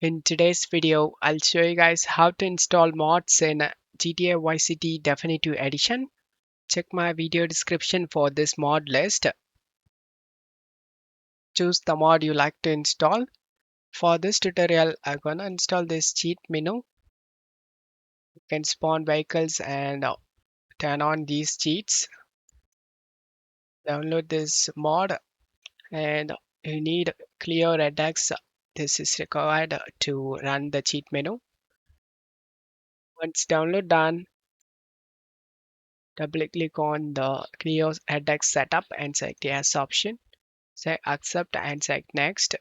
In today's video, I'll show you guys how to install mods in GTA Vice City Definitive Edition. Check my video description for this mod list. Choose the mod you like to install. For this tutorial, I'm gonna install this cheat menu. You can spawn vehicles and turn on these cheats. Download this mod and you need clear redux. This is required to run the cheat menu. Once download done, double click on the Clear edX setup and select yes option. Select accept and select next.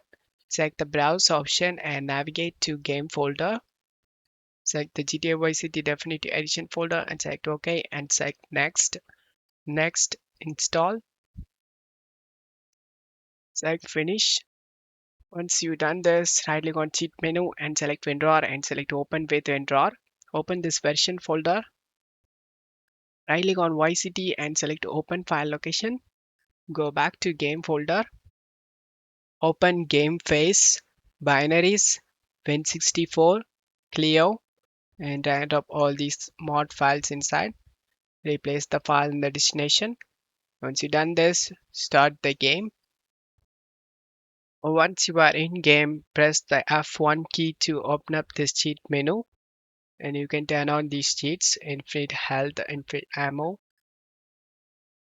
Select the browse option and navigate to game folder. Select the GTA Vice City Definitive Edition folder and select OK and select next. Next, install. Select finish. Once you've done this, right click on cheat menu and select WinRAR and select open with WinRAR. Open this version folder. Right click on Vice City and select open file location. Go back to game folder. Open game face, binaries, Win64, Clio, and drag and drop all these mod files inside. Replace the file in the destination. Once you've done this, start the game. Once you are in game, press the F1 key to open up this cheat menu. And you can turn on these cheats, infinite health, infinite ammo.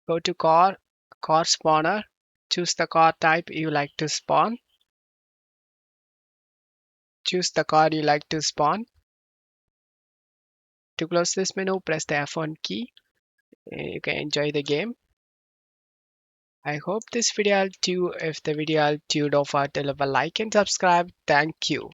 Go to car spawner. Choose the car type you like to spawn. Choose the car you like to spawn. To close this menu, press the F1 key. You can enjoy the game. I hope this video helped you. If the video helped you, don't forget to leave a like and subscribe. Thank you.